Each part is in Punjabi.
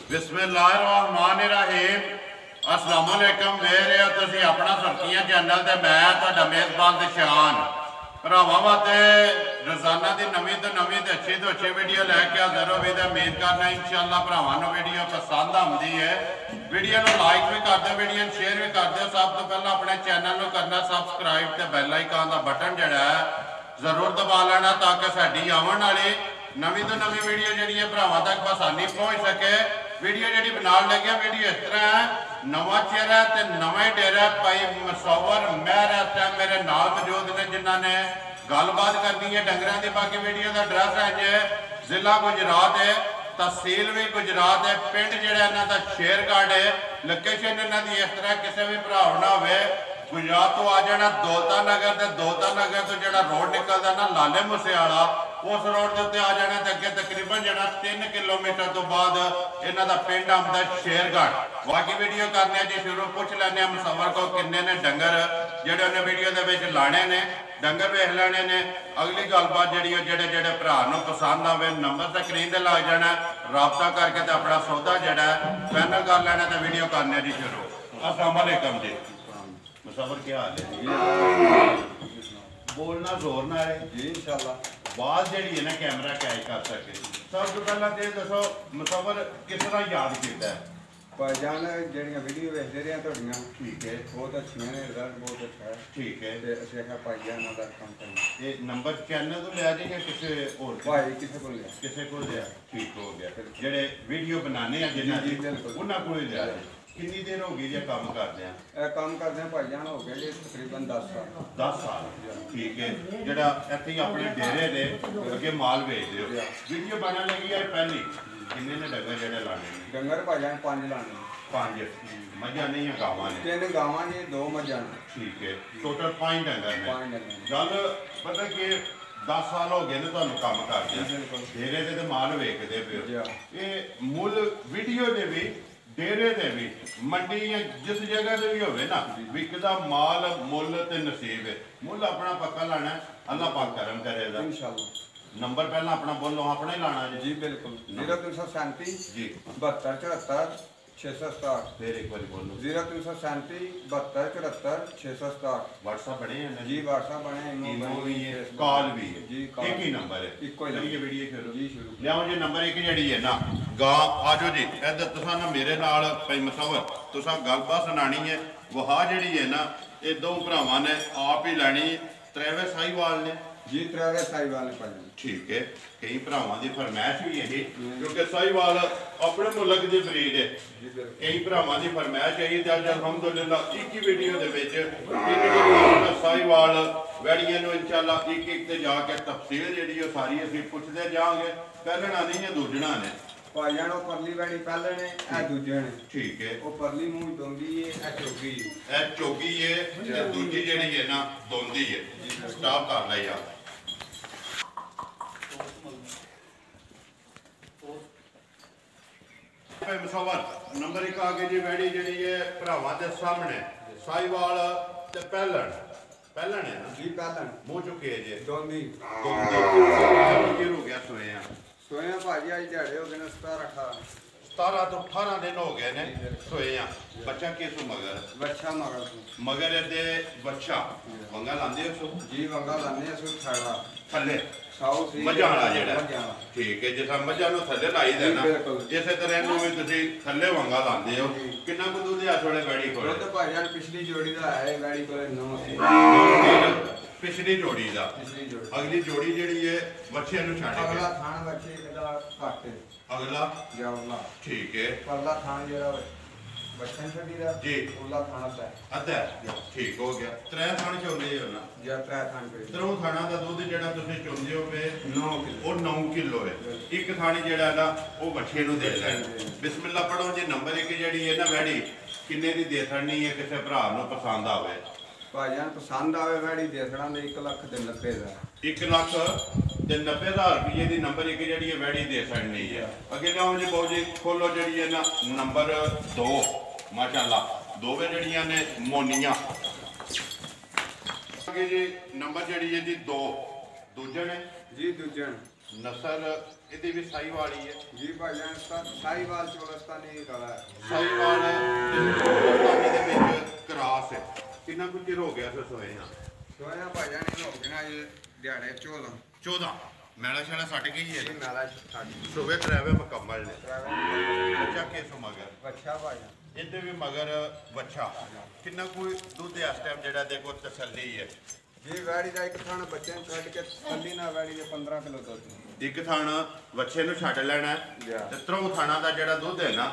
बिस्मिल्लाहिर्रहमानिर्रहीम। अस्सलाम वालेकुम। मेरे हो तुसी अपना सुर्खियां चैनल ते मैं तुहाडा मेज़बान दिशान भरावां वास्ते रोजाना की नवीं तो नवीं तो अच्छी वीडियो लैके हाजिर हो भी उम्मीद करना इंशाअल्लाह भरावां नूं वीडियो पसंद आती है। वीडियो को लाइक भी कर दो, वीडियो शेयर भी कर दो। सब तो पहले अपने चैनल को करना सबसक्राइब तो बैल आइकन का बटन जड़ा है जरूर दबा लेना ताकि साड़ी आने वाली नवीं तो नवीं वीडियो जी भरावां तक आसानी पहुँच सके। वीडियो जी बना लगे वीडियो इस तरह है, नवा चेहरा तो नवा ही डेरा भाई मुसव्वर मेहर इस टाइम मेरे नाल मौजूद ने जिन्होंने गलबात करनी है डंगरों की। बाकी वीडियो का एड्रैस है जे जिला गुजरात है, तहसील भी गुजरात है, पिंड जोड़ा इन्हों का शेरगढ़ है। लोकेशन इन्हों की इस तरह किसी भी भरा ना हो गुजरात तो आ जाना दौलता नगर से, दौलता नगर तो जो रोड निकलता ना लाले मूसेवाला उस रोड के उत्ते आ जाना तो अगे तकरीबन जो 3 किलोमीटर तो बाद इन्हों का पिंड आता शेरगढ़। बाकी वीडियो करने जी शुरू पूछ लेने मुसव्वर को किन्ने ने डंगर जेडे उन्हें वीडियो के लाने ने डंगर वेख लेने ने। अगली गलबात जी जेडे जेडे भरा पसंद आवे नंबर तो स्क्रीन से लग जाना, रबता करके तो अपना सौदा जोड़ा फाइनल कर लेना तो वीडियो करने जी शुरू। अस्सलाम वालेकुम जी मुसव्वर क्या हाल है? बोलना जोर ना है जी इंशाल्लाह बात जी है ना कैमरा कैच कर सके। सब तो पहला तो दसो मुसव्वर किस तरह याद किया है? भाईजान जड़ियाँ वीडियो वेखते रहे थोड़ियाँ ठीक है बहुत अच्छी ने, रिजल्ट बहुत अच्छा है। ठीक है ते असीं आख्या भाईजान दा काम करना। ये नंबर चैनल तो लिया जी या किसी और भाई किसे को लिया? किसी को लिया? ठीक हो गया। जेडे वीडियो बनाने हैं जिन्हें जी बिल्कुल उन्होंने को लिया। कितनी देर हो गई जी काम करते हैं? काम करते हैं भाईजान हो गए जी तकरीबन 10 साल। 10 साल ठीक है। जरा इतने अपने डेरे दे अगे माल भेजते हो वीडियो बनने लगी है पहली किन्ने ने डंगर जेडे लाने ने? डंगर भाईजान 5 लाने। 5 मझा नहीं है गावां ने? 3 गावां जी 2 मझां ने। ठीक है टोटल 5 डंगर ने। 5 डंगर। गल पता कि 10 साल हो गए ने तुहानू काम करदे डेरे दे ते माल वेचदे पे हो। ये मुल वीडियो दे भी डेरे दे भी मंडी या जिस जगह से भी होवे ना विकदा माल मुल ते नसीब है। मुल अपना पक्का लाना है, अल्लाह पाक करम करेगा इंशाल्लाह। नंबर पहला अपना बोलो अपना ही लाना जी। जी बिल्कुल 0337 जी 72 74 667। फिर एक बार बोलो 0337 72 74 667। व्हाट्सएप बने हैं जी व्हाट्सएप बने, ईमो भी है, कॉल भी है जी। एक ही नंबर है इको ही ये वीडियो शुरू जी शुरू लियाओ जी। नंबर एक जड़ी है ना गां आजो जी इधर तुसा ना मेरे नाल भाई मुसव्वर तुसा गलबात सुनानी है। वहा जड़ी है ना ये दो भरावां ने आप ही लैनी त्रेवे साहिवाल ने जी त्रेवे साहिवाल ने पाई। ठीक है कई भरावां की फरमैश भी है क्योंकि साहिवाल अपने मुल्क की ब्रीड है। कई भरावां की फरमैश आई तो अज अलहमदुलिल्लाह एक ही वीडियो के साहिवाल वैड़ियां इंशाअल्लाह एक एक ते जाके तफसील जी सारी असीं पुछदे जाएंगे। पहलना नहीं है दूजना ने भाईजान वो परली वैड़ी पहले ने ए दूजे ने। ठीक है वो परली मूंह दोंदी है ए चोगी ए चोगी है ते दूजी जेड़ी है ना दोंदी है। स्टॉप कर ले यार मुसव्वर नंबर एक आगे जी वैड़ी जी है भरावां दे सामने साहिवाल ते पहलन पहलन है ना जी पहलन मुँह चुके जे दोंदी दोंदी हो गया सोया भाजी आज दिहाड़े हो गए ने 17 तो 18 दिन हो गए ने सोया। बच्चा किस मगर बच्चा मगर दे बच्चा वंगा लांदे सो जी वंगा लाने सो छाड़ा थल्ले साउथ मझा वाला जेड़ा ठीक है जिस मझा नु थल्ले लाई देना इस तरह इनू भी तुसी थल्ले वंगा लांदे हो। कितना को दूध आ थोड़े गाड़ी कोल? तो भाईजान पिछली जोड़ी दा है गाड़ी कोल 9 पिछली जोड़ी दा अगली जोड़ी जेड़ी है बच्चे नु छाड़ के अगला थान बच्चे दा काटे अगला जावला ठीक है परला थान जेड़ा बच्चन छड़ी दा जी ओला थाना दा अद्धा ठीक हो गया। त्रै थान चोंदे हो ना या त्रै थान पे त्रो थाना दा दूध जेड़ा तुसी चोंदे हो वे 9 किलो वो 9 किलो है। एक थानी जेड़ा ना वो बच्चे नु दे लेना। बिस्मिल्लाह पढ़ो जी। नंबर एक जेड़ी है ना वैड़ी किन्ने दी दे छड़नी है किसी भरा नु पसंद आवे? भाईजान पसंद आवे वैड़ी देखना ने 1,90,000 दा 1,90,000 रुपये की नंबर एक जी वैड़ी दे सकनी है। अगे जाओ जी बहु जी खोलो जी है ना नंबर 2 माशाल्लाह दोवे जड़ियां ने मोनिया अगे जी नंबर जी है जी 2 दूजे ने जी दूजे ਨਸਲ ਇਹਦੀ ਵੀ ਸਾਈ ਵਾਲੀ ਹੈ ਜੀ ਭਾਈਜਾਨ ਸਾਈਵਾਲ ਚੋਲਸਤਾਨੀ ਕਲਾ ਸਾਈਵਾਲ ਚੋਲਸਤਾਨੀ ਦੇ ਵਿੱਚ ਕਰਾਸ ਹੈ। ਕਿੰਨਾ ਕੁ ਚਿਰ ਹੋ ਗਿਆ ਫਿਰ ਸੋਏ ਹਾਂ? ਸੋਇਆ ਭਾਈਜਾਨ ਇਹਨੂੰ ਹੋ ਗਿਆ ਜੀ ਦਿਹਾੜੇ 14 ਮੈਲਾ ਸ਼ੈਲਾ ਸੱਟ ਗਈ ਹੈ ਇਹ ਨਾਲਾ ਸਾਡੀ ਸੁਬੇ ਤਰਾਵੇ ਮੁਕੰਮਲ ਨੇ। ਬੱਚਾ ਕਿਸੋਂ ਮਗਰ ਬੱਚਾ ਭਾਈਜਾਨ ਇਹਦੇ ਵੀ ਮਗਰ ਬੱਚਾ ਕਿੰਨਾ ਕੋਈ ਦੁੱਧ ਇਸ ਟਾਈਮ ਜਿਹੜਾ ਦੇਖੋ ਤਸੱਲੀ ਹੈ ਜੀ ਵੈੜੀ ਦਾ ਇੱਕ ਥਾਣਾ ਬੱਚੇ ਨੂੰ ਛੱਡ ਕੇ ਥੱਲੀ ਨਾ ਵੈੜੀ ਦੇ 15 ਕਿਲੋ ਦੁੱਧ ਇੱਕ ਥਾਣਾ ਬੱਚੇ ਨੂੰ ਛੱਡ ਲੈਣਾ ਤੇ ਤਰੋ ਥਾਣਾ ਦਾ ਜਿਹੜਾ ਦੁੱਧ ਹੈ ਨਾ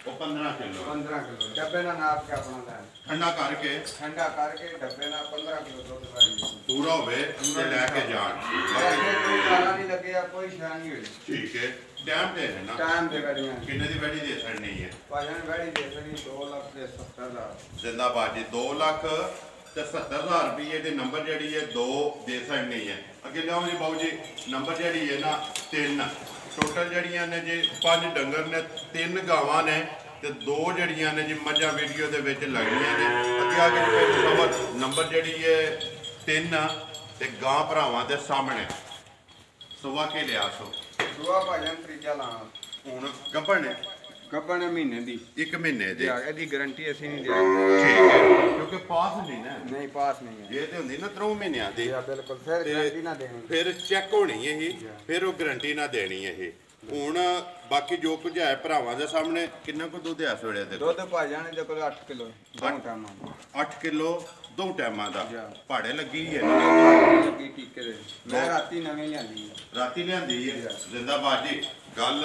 ਉਹ 15 ਕਿਲੋ 15 ਕਿਲੋ ਡੱਬੇ ਨਾਲ ਨਾਪ ਕੇ ਆਪਣਾ ਲੈ ਠੰਡਾ ਕਰਕੇ ਡੱਬੇ ਨਾਲ 15 ਕਿਲੋ ਦੁੱਧ ਵੈੜੀ ਪੂਰਾ ਹੋਵੇ ਤੇ ਲੈ ਕੇ ਜਾਣ ਕੋਈ ਕਾਲਾ ਨਹੀਂ ਲੱਗਿਆ ਕੋਈ ਸ਼ਾਨ ਨਹੀਂ ਹੋਈ ਠੀਕ ਹੈ ਟਾਈਮ ਤੇ ਹੈ ਨਾ ਟਾਈਮ ਦੇ ਵੈੜੀਆਂ ਕਿੰਨੇ ਦੀ ਵੈੜੀ ਦੇ ਛੱਡਣੀ ਹੈ ਭਾਈਜਾਨ ਵੈੜੀ ਦੇ ਸਣੀ 2,70,000 ਜ਼ਿੰਦਾਬਾਦ ਜੀ 2,70,000 ਰੁਪਏ ਦੇ ਨੰਬਰ ਜਿਹੜੀ ਹੈ 2 ਦੇ ਸਕਣੀ ਹੈ। ਅੱਗੇ ਲਿਆਓ ਜੀ ਬਾਬੂ ਜੀ ਨੰਬਰ ਜਿਹੜੀ ਹੈ ਨਾ 3 ਟੋਟਲ ਜਿਹੜੀਆਂ ਨੇ ਜੀ 5 ਡੰਗਰ ਨੇ 3 ਗਾਵਾਂ ਨੇ ਤੇ 2 ਜਿਹੜੀਆਂ ਨੇ ਜੀ ਮੱਝਾਂ ਵੀਡੀਓ ਦੇ ਵਿੱਚ ਲੱਗਣੀਆਂ ਨੇ। ਅੱਗੇ ਆ ਕੇ ਨੰਬਰ ਜਿਹੜੀ ਹੈ 3 ਤੇ ਗਾਂ ਭਰਾਵਾਂ ਦੇ ਸਾਹਮਣੇ ਸੁਵਾ ਕੇ ਲਿਆ ਸੋ ਦੁਆ ਭਾਈਜਾਨ ਤਰੀਜਾ ਲਾਣਾ ਹੁਣ ਗੱਭਣ ਹੈ ਗੱਬਣ ਮਹੀਨੇ ਦੀ 1 ਮਹੀਨੇ ਦੇ ਇਹਦੀ ਗਾਰੰਟੀ ਅਸੀਂ ਨਹੀਂ ਦਿਆਂਗੇ ਠੀਕ ਹੈ ਕਿਉਂਕਿ ਪਾਸ ਨਹੀਂ ਨਾ ਨਹੀਂ ਪਾਸ ਨਹੀਂ ਹੈ ਜੇ ਤੇ ਹੁੰਦੀ ਨਾ 3 ਮਹੀਨਿਆਂ ਦੀ ਬਿਲਕੁਲ ਫਿਰ ਗਾਰੰਟੀ ਨਾ ਦੇਣੀ ਫਿਰ ਚੈੱਕ ਹੋਣੀ ਇਹ ਫਿਰ ਉਹ ਗਾਰੰਟੀ ਨਾ ਦੇਣੀ ਇਹ ਹੁਣ ਬਾਕੀ ਜੋ ਕੁਝ ਹੈ ਭਰਾਵਾਂ ਦੇ ਸਾਹਮਣੇ ਕਿੰਨਾ ਕੁ ਦੁੱਧ ਇਸ ਵੇਲੇ ਦੇ ਦੁੱਧ ਭਾਈਜਾਨ ਦੇ ਕੋਲ 8 ਕਿਲੋ ਦੋ ਟਾਈਮਾਂ 8 ਕਿਲੋ 2 ਟਾਈਮਾਂ ਦਾ ਭਾੜੇ ਲੱਗੀ ਹੈ ਲੱਗੀ ਟੀਕੇ ਦੇ ਮੈਂ ਰਾਤੀ ਨਵੇਂ ਲਿਆਂਦੀ ਰਾਤੀ ਲਿਆਂਦੀ ਹੈ ਜ਼ਿੰਦਾਬਾਦ ਜੀ ਗੱਲ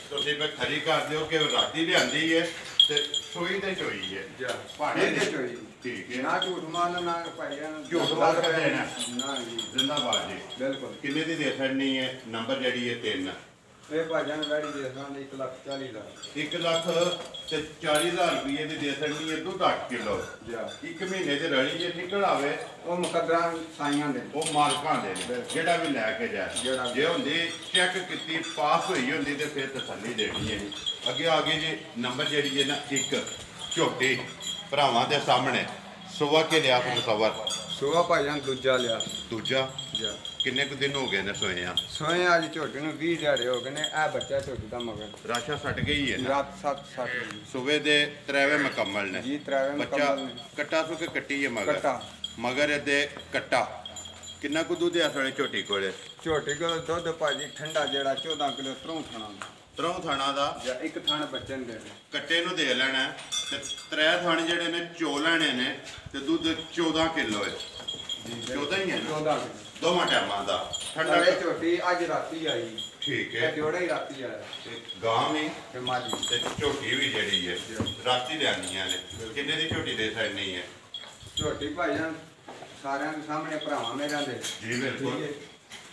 ਤੁਸੀਂ ਮੈਂ ਖਰੀ ਕਰ ਦਿਓ ਕਿ ਰਾਤੀ ਲਿਆਂਦੀ ਹੈ ਤੇ ਸੋਈ ਤੇ ਚੋਈ ਹੈ ਭਾੜੇ ਦੇ ਚੋਈ ਠੀਕ ਹੈ ਨਾ ਝੂਠ ਮਾਰਨ ਨਾ ਭਾਈਜਾਨ ਝੂਠ ਮਾਰ ਕੇ ਦੇਣਾ ਨਾ ਜੀ ਜ਼ਿੰਦਾਬਾਦ ਜੀ ਬਿਲਕੁਲ ਕਿੰਨੇ ਦੀ ਦੇ ਛੱਡਣੀ ਹੈ ਨੰਬਰ ਜਿਹੜੀ ਹੈ 3 ਇਹ ਭਾਈਜਾਨ ਵੈੜੀ ਦੇ ਸਾਹਮਣੇ 1,40,000 1,40,000 ਰੁਪਏ ਦੀ ਦੇ ਸਕਣੀ ਹੈ ਦੁੱਧ 8 ਕਿਲੋ ਇੱਕ ਮਹੀਨੇ ਦੇ ਰਲੀ ਜੇ ਨਿਕਲ ਆਵੇ ਉਹ ਮੁਕੱਦਰਾਂ ਸਾਈਆਂ ਦੇ ਉਹ ਮਾਲਕਾਂ ਦੇ ਨੇ ਜਿਹੜਾ ਵੀ ਲੈ ਕੇ ਜਾਏ ਜੇ ਹੁੰਦੀ ਚੈੱਕ ਕੀਤੀ ਪਾਸ ਹੋਈ ਹੁੰਦੀ ਤੇ ਫਿਰ ਤਸੱਲੀ ਦੇਣੀ ਹੈ ਅੱਗੇ ਆ ਗਈ ਜੀ ਨੰਬਰ ਜਿਹੜੀ ਹੈ ਨਾ 1 ਝੋਟੀ ਭਰਾਵਾਂ ਦੇ ਸਾਹਮਣੇ ਸੁਬਾ ਕੇ ਲਿਆ ਮੁਸਵਰ ਸੁਆ ਭਾਈਜਾਨ ਦੂਜਾ ਲਿਆ ਦੂਜਾ ਕਿੰਨੇ ਕੁ ਦਿਨ ਹੋ ਗਏ ਨੇ ਸੋਏ ਆ ਸੋਏ ਅੱਜ ਝੋਟੀ ਨੂੰ 20 ਦਿਹਾੜੇ ਹੋ ਗਏ ਨੇ ਇਹ ਬੱਚਾ ਝੋਟੀ ਦਾ ਮਗਰ ਰਾਸ਼ਾ ਸੱਟ ਗਈ ਹੈ ਨਾ ਰਾਤ 7:60 ਸੁਬੇ ਦੇ 3ਵੇਂ ਮੁਕੰਮਲ ਨੇ ਜੀ 3ਵੇਂ ਬੱਚਾ ਮੁਕੰਮਲ ਨੇ ਕੱਟਾ ਸੁ ਕੇ ਕੱਟੀ ਹੈ ਮਗਰ ਕੱਟਾ ਮਗਰ ਇਹਦੇ ਕੱਟਾ ਕਿੰਨਾ ਕੁ ਦੁੱਧ ਆ ਸੋਣੇ ਝੋਟੀ ਕੋਲੇ ਝੋਟੀ ਕੋਲ ਦੁੱਧ ਭਾਜੀ ਠੰਡਾ ਜਿਹੜਾ 14 ਕਿਲੋ ਤਰੋਂ ਖਾਣਾ ਤਰੋਂ ਥਾਣਾ ਦਾ ਜਾਂ ਇੱਕ ਥਾਣ ਬੱਚੇ ਨੂੰ ਦੇ ਦੇ ਕੱਟੇ ਨੂੰ ਦੇ ਲੈਣਾ ਤੇ 3 ਥਾਣੇ ਜਿਹੜੇ ਨੇ ਚੋ ਲੈਣੇ ਨੇ ਤੇ ਦੁੱਧ 14 ਕਿਲੋ ਹੈ 14 ਹੀ ਹੈ ਨਾ 14 ਕਿਲੋ ਦੋਵਾਂ ਟਾਈਮਾਂ ਦਾ ਠੰਡਾ ਇਹ ਝੋਟੀ ਅੱਜ ਰਾਤੀ ਆਈ ਠੀਕ ਇਹ ਹੈ ਜੋੜਾ ਹੀ ਰਾਤੀ ਆਇਆ ਤੇ ਗਾਂ ਵੀ ਤੇ ਮਾਜੀ ਤੇ ਝੋਟੀ ਵੀ ਜਿਹੜੀ ਹੈ ਰਾਤੀ ਲਿਆਂਦੀਆਂ ਨੇ ਕਿੰਨੇ ਦੀ ਝੋਟੀ ਦੇ ਸਕਣੀ ਹੈ ਝੋਟੀ ਭਾਈਜਾਨ ਸਾਰਿਆਂ ਦੇ ਸਾਹਮਣੇ ਭਰਾਵਾਂ ਮੇਰਿਆਂ ਦੇ ਜੀ ਬਿਲਕੁਲ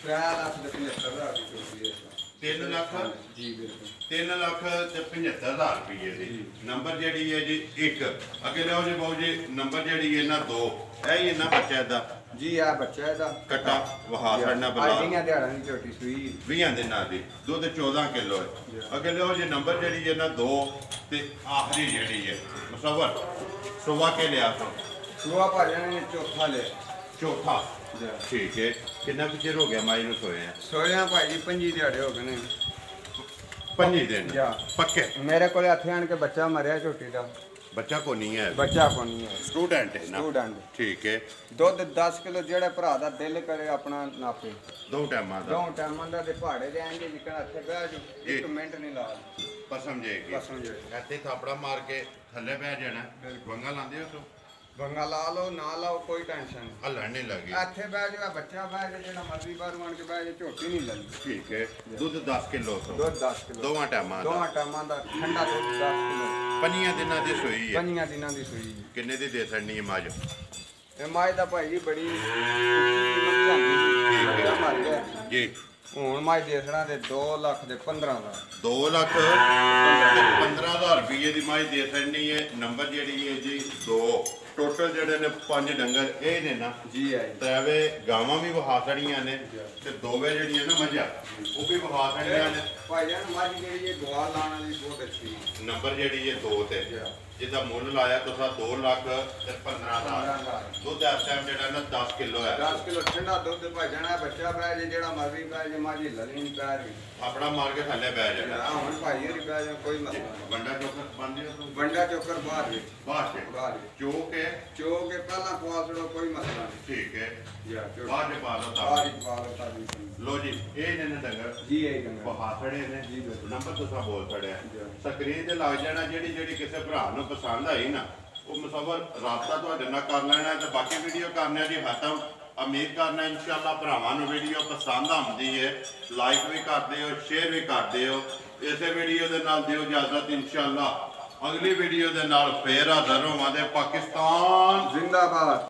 3,75,000 ਦੀ ਝੋਟੀ ਹੈ 3 ਲੱਖ ਜੀ ਬਿਲਕੁਲ 3,75,000 ਰੁਪਏ ਦੀ ਨੰਬਰ ਜਿਹੜੀ ਹੈ ਜੀ 1 ਅੱਗੇ ਲਿਆਓ ਜੀ ਬਾਊ ਜੀ ਨੰਬਰ ਜਿਹੜੀ ਹੈ ਨਾ 2 ਇਹ ਹੀ ਨਾ ਬੱਚਾ ਦਾ ਜੀ ਆ ਬੱਚਾ ਇਹਦਾ ਕੱਟਾ ਵਹਾ ਛੜਨਾ ਬਲਾ ਆਈਆਂ ਦਿਹਾੜਾਂ ਦੀ ਝੋਟੀ ਸੂਈ 20 ਦਿਨਾਂ ਦੀ ਦੁੱਧ 14 ਕਿਲੋ ਹੈ ਅੱਗੇ ਲਿਆਓ ਜੀ ਨੰਬਰ ਜਿਹੜੀ ਹੈ ਨਾ 2 ਤੇ ਆਖਰੀ ਜਿਹੜੀ ਹੈ ਮੁਸਵਰ ਸੁਵਾ ਕੇ ਲਿਆ ਸੋ ਸੁਆ ਭਾਈਜਾਨ ਨੇ ਚੌਥਾ ਲਿਆ ਚੌਥਾ ਠੀਕ ਹੈ ਕਿੰਨਾ ਕੁ ਚਿਰ ਹੋ ਗਿਆ ਮਾਈ ਨੂੰ ਸੋਏ ਆ ਸੋਇਆ ਭਾਜੀ 5 ਦਿਹਾੜੇ ਹੋ ਗਏ ਨੇ 5 ਦਿਨ ਪੱਕੇ ਮੇਰੇ ਕੋਲੇ ਹੱਥੇ ਆਣ ਕੇ ਬੱਚਾ ਮਰਿਆ ਝੋਟੀ ਦਾ ਬੱਚਾ ਕੋ ਨਹੀਂ ਹੈ ਬੱਚਾ ਕੋ ਨਹੀਂ ਹੈ ਸਟੂਡੈਂਟ ਹੈ ਨਾ ਸਟੂਡੈਂਟ ਠੀਕ ਹੈ ਦੁੱਧ 10 ਕਿਲੋ ਜਿਹੜੇ ਭਰਾ ਦਾ ਦਿਲ ਕਰੇ ਆਪਣਾ ਨਾਪੇ 2 ਟਾਈਮਾਂ ਦਾ ਦੋ ਟਾਈਮਾਂ ਦਾ ਤੇ ਪਹਾੜੇ ਦੇ ਆਂਗੇ ਜਿੱਕਣ ਇੱਥੇ ਬਹਿ ਜਾਓ ਇੱਕ ਮਿੰਟ ਨਹੀਂ ਲਾ ਪਸਮ ਜਾਏਗੀ ਬਸ ਸਮਝੋ ਇੱਥੇ ਥਾਪੜਾ ਮਾਰ ਕੇ ਥੱਲੇ ਬਹਿ ਜਾਣਾ ਵੰਗਾ ਲਾਉਂਦੇ ਹੋ ਤੂੰ ਬੰਗਾ ਲਾ ਲਓ ਨਾ ਲਾਓ ਕੋਈ ਟੈਨਸ਼ਨ ਨਹੀਂ ਹੱਲਣ ਨਹੀਂ ਲੱਗੀ ਇੱਥੇ ਬਹਿ ਜਾਓ ਬੱਚਾ ਬਹਿ ਜਾ ਜਿਹੜਾ ਮਰਜ਼ੀ ਬਾਹਰ ਆਣ ਕੇ ਬਹਿ ਜਾ ਝੋਟੀ ਨਹੀਂ ਲੱਗਦੀ ਠੀਕ ਹੈ ਦੁੱਧ 10 ਕਿਲੋ ਤੋਂ ਦੁੱਧ 10 ਕਿਲੋ ਦੋਵਾਂ ਟਾਈਮਾਂ ਦਾ ਦੋਵਾਂ ਟਾਈਮਾਂ ਦਾ ਠੰਡਾ ਦੁੱਧ 10 ਕਿਲੋ 5 ਦਿਨਾਂ ਦੀ ਸੋਈ ਹੈ 5 ਦਿਨਾਂ ਦੀ ਸੂਈ ਕਿੰਨੇ ਦੀ ਦੇ ਸਕਣੀ ਹੈ ਮੱਝ ਇਹ ਮਾਈ ਦਾ ਭਾਈ ਜੀ ਬੜੀ ਉੱਚੀ ਮਰ ਗਿਆ ਜੀ ਹੁਣ ਮਾਈ ਦੇਸਣਾ ਦੇ 2 ਲੱਖ ਦੇ 15 ਦਾ 2 ਲੱਖ ਤੇ 15,000 ਰੁਪਏ ਦੀ ਮਾਈ ਦੇ ਸਕਣੀ ਹੈ। ਨੰਬਰ ਜਿਹੜੀ ਹੈ ਜੀ 2 ਟੋਟਲ ਜਿਹੜੇ ਨੇ 5 ਡੰਗਰ ਇਹ ਨੇ ਨਾ ਜੀ ਹੈ ਜੀ। ਤੈਵੇ ਗਾਵਾਂ ਵੀ ਵਹਾ ਛੜੀਆਂ ਨੇ ਤੇ ਦੋਵੇਂ ਜਿਹੜੀਆਂ ਨਾ ਮੱਝਾਂ ਉਹ ਵੀ ਵਹਾ ਛੜੀਆਂ ਨੇ। ਭਾਈ ਜਾਨ ਮੱਝ ਜਿਹੜੀ ਇਹ ਗਵਾ ਲਾਣਾ ਦੀ ਬਹੁਤ ਅੱਛੀ ਨੰਬਰ ਜਿਹੜੀ ਹੈ 2 ਤੇ ਜਿਹਦਾ ਮੁੱਲ ਲਾਇਆ ਤੁਸੀਂ 2 ਲੱਖ ਤੇ 15,000 ਦੁੱਧ ਇਸ ਟਾਈਮ ਜਿਹੜਾ ਨਾ 10 ਕਿਲੋ ਹੈ। 10 ਕਿਲੋ ਠੰਡਾ ਦੁੱਧ ਭਾਈ ਜਾਣਾ ਬੱਚਾ ਪੈ ਜੇ ਜਿਹੜਾ ਮਰਜ਼ੀ ਪੈ ਜੇ ਮਾਜੀ ਲਲੀ ਨਹੀਂ ਪੈ ਰਹੀ ਆਪਣਾ ਮਾਰ ਕੇ ਥੱਲੇ ਬੈ ਜਾਣਾ। ਹਾਂ ਹੁਣ ਭਾਈ ਇਹ ਪੈ ਜਾ ਕੋਈ ਮਸਲਾ ਨਹੀਂ। ਵੰਡਾ ਚੋਕਰ ਬੰਦੇ ਹੋ ਵੰਡਾ ਚੋਕਰ ਬਾਹਰ ਵਿੱਚ ਬਾਹਰ ਕੇ ਬਾਹਰ ਚੋ ਕੇ ਕੇ ਪਹਿਲਾਂ ਪਵਾ ਛੜੋ ਕੋਈ ਮਸਲਾ ਨਹੀਂ। ਠੀਕ ਹੈ ਯਾ ਚੋ ਬਾਹਰ ਦੇ ਪਾ ਲਓ ਬਾਹਰ ਤਾਂ ਹੀ ਪਵਾ ਲਓ ਤਾਂ ਜੀ। ਲੋ ਜੀ ਇਹ ਨੇ ਡੰਗਰ ਜੀ ਇਹ ਗੰਗਾ ਵਹਾ ਛੜੇ ਨੇ ਜੀ ਬਿਲਕੁਲ। ਨੰਬਰ ਤੁਸੀਂ ਬੋਲ ਛੜਿਆ ਜੀ। ਸਕਰੀਨ ਤੇ ਲੱਗ ਜਾਣਾ। ਜਿਹੜੀ ਕਿਸੇ ਭਰਾ ਨੂੰ ਪਸੰਦ ਆਈ ਨਾ ਉਹ ਮੁਸਵਰ ਰਾਬਤਾ ਤੁਹਾਡੇ ਨਾਲ ਕਰ ਲੈਣਾ ਤੇ ਬਾਕੀ ਵੀਡੀਓ ਕਰਨੇ ਦੀ ਖਤਮ। ਉਮੀਦ ਕਰਨਾ ਇਨਸ਼ਾਅੱਲਾ ਭਰਾਵਾਂ ਨੂੰ ਵੀਡੀਓ ਪਸੰਦ ਆਉਂਦੀ ਹੈ। ਲਾਈਕ ਵੀ ਕਰਦੇ ਹੋ, ਸ਼ੇਅਰ ਵੀ ਕਰਦੇ ਹੋ। ਇਸੇ ਵੀਡੀਓ ਦੇ ਨਾਲ ਦਿਓ ਇਜਾਜ਼ਤ। ਇਨਸ਼ਾਅੱਲਾ ਅਗਲੀ ਵੀਡੀਓ ਦੇ ਨਾਲ ਫੇਰ ਹਾਜ਼ਰ ਹੋਵਾਂਗੇ। ਪਾਕਿਸਤਾਨ ਜ਼ਿੰਦਾਬਾਦ।